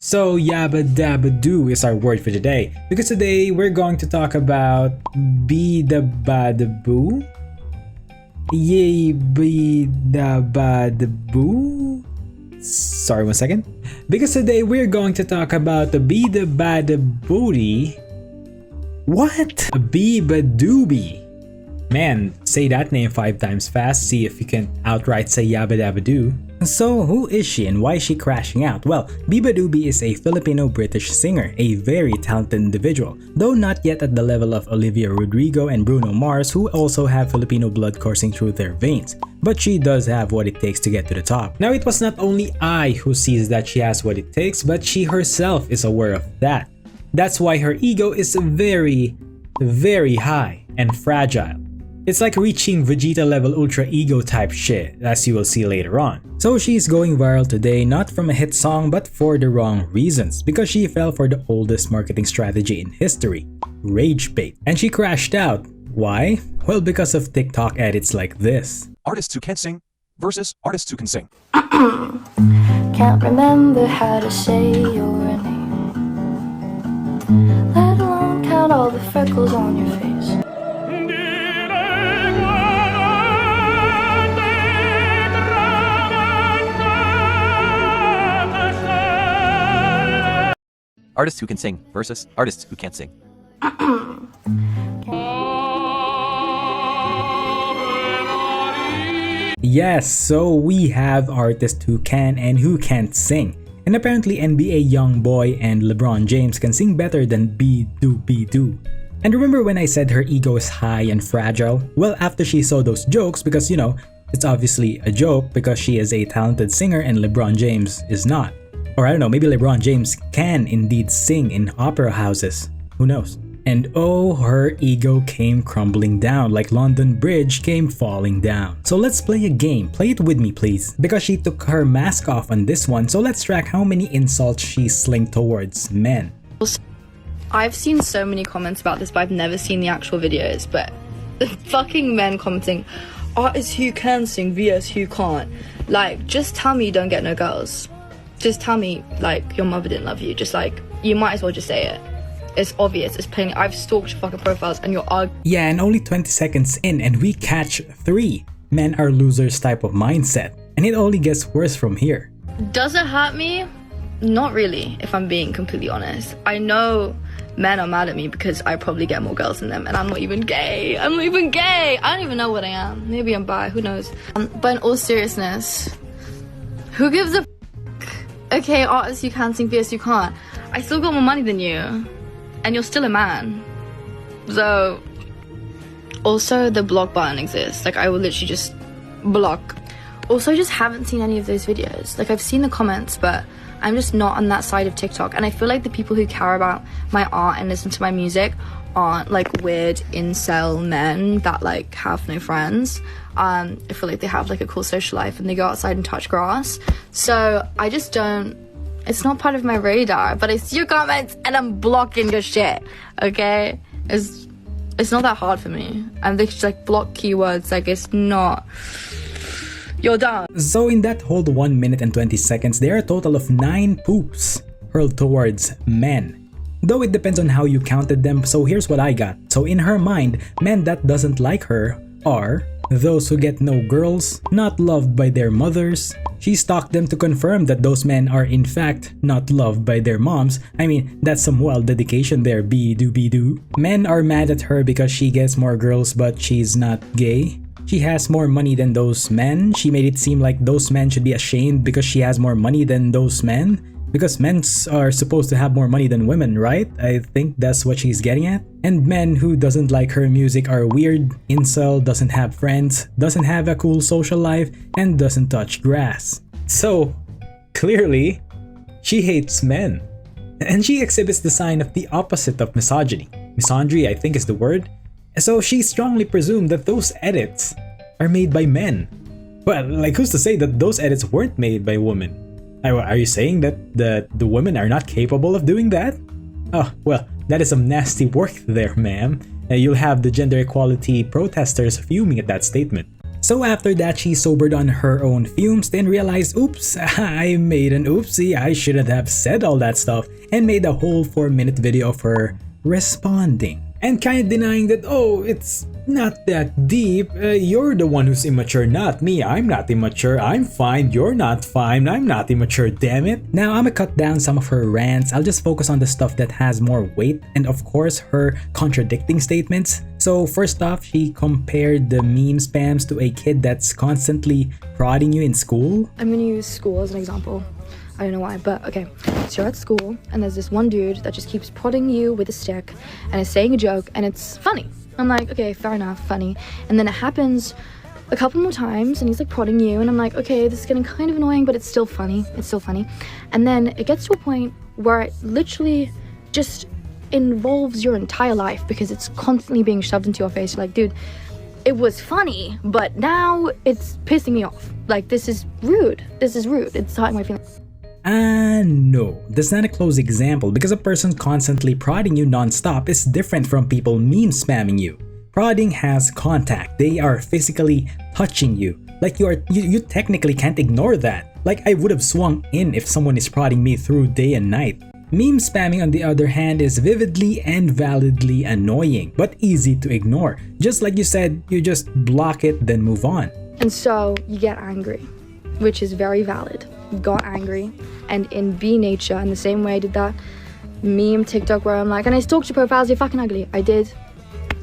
So Beabadoobee is our word for today, because today we're going to talk about Beabadoobee. Beabadoobee. Sorry, 1 second. Because today we're going to talk about the Beabadoobee. What? Beabadoobee. Man, say that name 5 times fast, see if you can outright say yabba dabba doo. So who is she and why is she crashing out? Well, Beabadoobee is a Filipino-British singer, a very talented individual, though not yet at the level of Olivia Rodrigo and Bruno Mars, who also have Filipino blood coursing through their veins. But she does have what it takes to get to the top. Now, it was not only I who sees that she has what it takes, but she herself is aware of that. That's why her ego is very, very high and fragile. It's like reaching Vegeta level ultra ego type shit, as you will see later on. So she's going viral today not from a hit song but for the wrong reasons, because she fell for the oldest marketing strategy in history, rage bait. And she crashed out. Why? Well, because of TikTok edits like this. Artists who can't sing versus artists who can sing. Can't remember how to say your name, let alone count all the freckles on your face. Artists who can sing versus artists who can't sing. Yes, so we have artists who can and who can't sing. And apparently NBA Youngboy and LeBron James can sing better than Beabadoobee. And remember when I said her ego is high and fragile? Well, after she saw those jokes, because it's obviously a joke because she is a talented singer and LeBron James is not. Or I don't know, maybe LeBron James can indeed sing in opera houses. Who knows? And oh, her ego came crumbling down like London Bridge came falling down. So let's play a game. Play it with me, please. Because she took her mask off on this one, so let's track how many insults she slinged towards men. I've seen so many comments about this, but I've never seen the actual videos. But the fucking men commenting, artists who can sing vs who can't. Like, just tell me you don't get no girls. Just tell me, like, your mother didn't love you. Just, like, you might as well just say it. It's obvious, it's plain. I've stalked your fucking profiles and you're arguing. Yeah, and only 20 seconds in and we catch 3 men are losers type of mindset. And it only gets worse from here. Does it hurt me? Not really, if I'm being completely honest. I know men are mad at me because I probably get more girls than them, and I'm not even gay. I'm not even gay. I don't even know what I am. Maybe I'm bi, who knows. But in all seriousness, who gives a okay, artists you can sing vs you can't. I still got more money than you, and you're still a man. So, also the block button exists. Like, I will literally just block. Also, I just haven't seen any of those videos. Like, I've seen the comments, but I'm just not on that side of TikTok. And I feel like the people who care about my art and listen to my music aren't like weird incel men that like have no friends. I feel like they have like a cool social life and they go outside and touch grass. So I just don't, it's not part of my radar, but I see your comments and I'm blocking your shit, okay? It's not that hard for me. I'm just like block keywords, like it's not, you're done. So in that whole 1 minute and 20 seconds, there are a total of 9 poops hurled towards men. Though it depends on how you counted them, so here's what I got. So in her mind, men that doesn't like her are those who get no girls, not loved by their mothers. She stalked them to confirm that those men are in fact not loved by their moms. I mean, that's some wild dedication there, Beabadoobee. Men are mad at her because she gets more girls but she's not gay. She has more money than those men. She made it seem like those men should be ashamed because she has more money than those men. Because men are supposed to have more money than women, right? I think that's what she's getting at. And men who doesn't like her music are weird, incel, doesn't have friends, doesn't have a cool social life, and doesn't touch grass. So, clearly, she hates men. And she exhibits the sign of the opposite of misogyny. Misandry, I think is the word. So she strongly presumed that those edits are made by men. Well, like who's to say that those edits weren't made by women? Are you saying that the women are not capable of doing that? Oh, well, that is some nasty work there, ma'am. You'll have the gender equality protesters fuming at that statement. So after that, she sobered on her own fumes, then realized, oops, I made an oopsie, I shouldn't have said all that stuff, and made a whole 4-minute video of her responding. And kind of denying that, oh, it's not that deep, you're the one who's immature, not me, I'm not immature, I'm fine, you're not fine, I'm not immature, damn it. Now I'ma cut down some of her rants, I'll just focus on the stuff that has more weight, and of course her contradicting statements. So first off, she compared the meme spams to a kid that's constantly prodding you in school. I'm gonna use school as an example. I don't know why, but okay. So you're at school, and there's this one dude that just keeps prodding you with a stick, and is saying a joke, and it's funny. I'm like, okay, fair enough, funny. And then it happens a couple more times, and he's like prodding you, and I'm like, okay, this is getting kind of annoying, but it's still funny. It's still funny. And then it gets to a point where it literally just involves your entire life because it's constantly being shoved into your face. You're like, dude, it was funny, but now it's pissing me off. Like, this is rude. This is rude. It's hurting my feelings. No, that's not a close example because a person constantly prodding you non-stop is different from people meme spamming you. Prodding has contact, they are physically touching you. Like you technically can't ignore that. Like I would have swung in if someone is prodding me through day and night. Meme spamming on the other hand is vividly and validly annoying, but easy to ignore. Just like you said, you just block it then move on. And so you get angry, which is very valid. Got angry, and in B nature, in the same way I did that meme TikTok where I'm like, and I stalked your profiles, you're fucking ugly. I did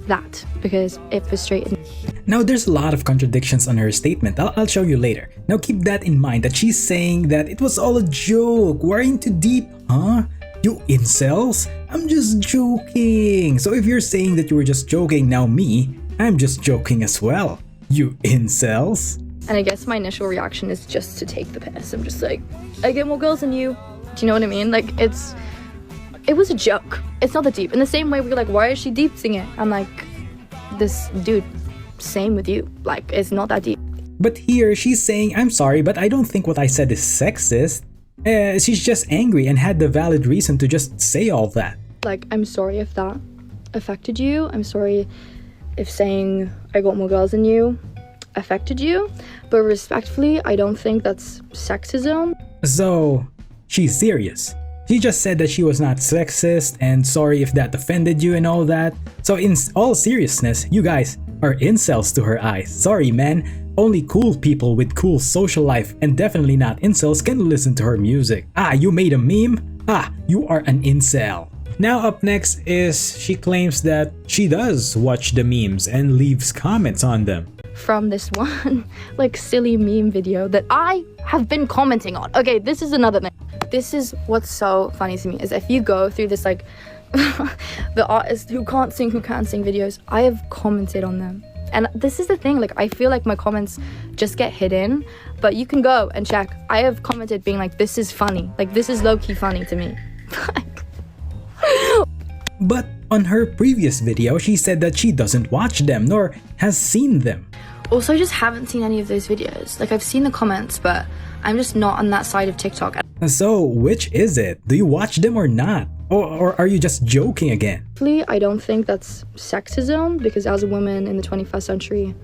that because it frustrated me. Now there's a lot of contradictions on her statement, I'll show you later. Now keep that in mind that she's saying that it was all a joke, worrying too deep, huh? You incels? I'm just joking. So if you're saying that you were just joking, now me, I'm just joking as well. You incels? And I guess my initial reaction is just to take the piss. I'm just like, I get more girls than you. Do you know what I mean? Like, it was a joke. It's not that deep. In the same way we're like, why is she deepsing it? I'm like, this dude, same with you. Like, it's not that deep. But here she's saying, I'm sorry, but I don't think what I said is sexist. She's just angry and had the valid reason to just say all that. Like, I'm sorry if that affected you. I'm sorry if saying I got more girls than you affected you, but respectfully, I don't think that's sexism. So, she's serious. She just said that she was not sexist and sorry if that offended you and all that. So in all seriousness, you guys are incels to her eyes. Sorry man, only cool people with cool social life and definitely not incels can listen to her music. Ah, you made a meme? Ah, you are an incel. Now up next is she claims that she does watch the memes and leaves comments on them. From this one like silly meme video that I have been commenting on. Okay, this is another thing. This is what's so funny to me is if you go through this like the artists who can't sing videos, I have commented on them. And this is the thing, like I feel like my comments just get hidden, but you can go and check. I have commented being like, this is funny. Like this is low-key funny to me. But on her previous video, she said that she doesn't watch them nor has seen them. Also, I just haven't seen any of those videos. Like I've seen the comments, but I'm just not on that side of TikTok. So which is it? Do you watch them or not? Or are you just joking again? I don't think that's sexism because as a woman in the 21st century,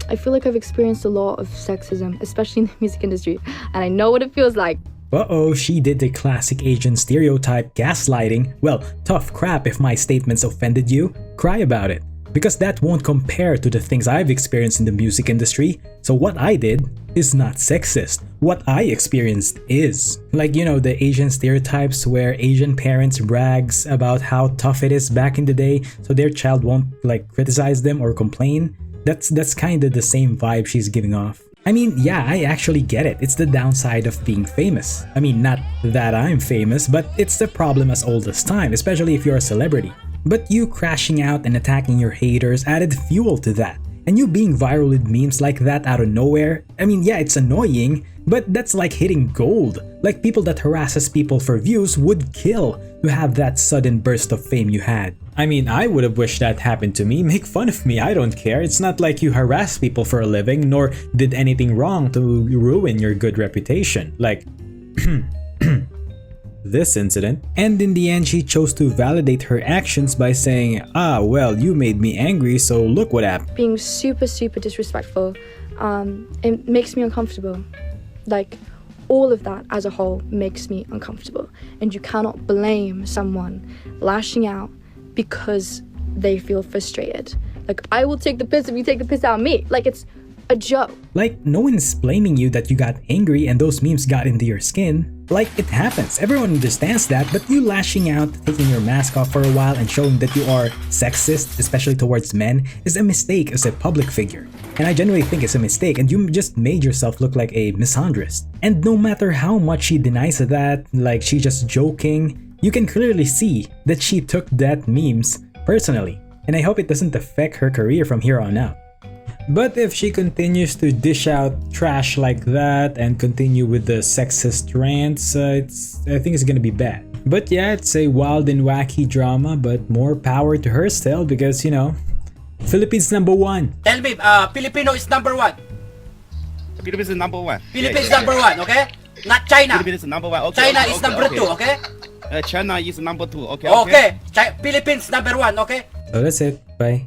I feel like I've experienced a lot of sexism, especially in the music industry, and I know what it feels like. Uh-oh, she did the classic Asian stereotype gaslighting. Well, tough crap if my statements offended you. Cry about it. Because that won't compare to the things I've experienced in the music industry. So what I did is not sexist. What I experienced is. Like, you know, the Asian stereotypes where Asian parents brags about how tough it is back in the day so their child won't like criticize them or complain. That's kind of the same vibe she's giving off. I mean, yeah, I actually get it. It's the downside of being famous. I mean, not that I'm famous, but it's the problem as old as time, especially if you're a celebrity. But you crashing out and attacking your haters added fuel to that. And you being viral with memes like that out of nowhere, I mean, yeah, it's annoying, but that's like hitting gold. Like people that harasses people for views would kill to have that sudden burst of fame you had. I mean, I would have wished that happened to me. Make fun of me, I don't care. It's not like you harass people for a living, nor did anything wrong to ruin your good reputation. Like, this incident. And in the end, she chose to validate her actions by saying, ah, well, you made me angry, so look what happened. Being super disrespectful it makes me uncomfortable. Like, all of that as a whole makes me uncomfortable. And you cannot blame someone lashing out because they feel frustrated. Like, I will take the piss if you take the piss out of me. Like, it's a joke. Like, no one's blaming you that you got angry and those memes got into your skin. Like, it happens. Everyone understands that, but you lashing out, taking your mask off for a while and showing that you are sexist, especially towards men, is a mistake as a public figure. And I genuinely think it's a mistake, and you just made yourself look like a misandrist. And no matter how much she denies that, like she's just joking, you can clearly see that she took that memes personally. And I hope it doesn't affect her career from here on out. But if she continues to dish out trash like that and continue with the sexist rants, I think it's gonna be bad. But yeah, it's a wild and wacky drama, but more power to her still because, you know, Philippines #1. Tell me, Filipino is number one. Philippines is number one. Philippines is number one, okay? Not China. Philippines is number one. Okay. China okay, is okay, number okay. two, okay? China is number two. Okay. Okay. Philippines number one, okay? So that's it. Bye.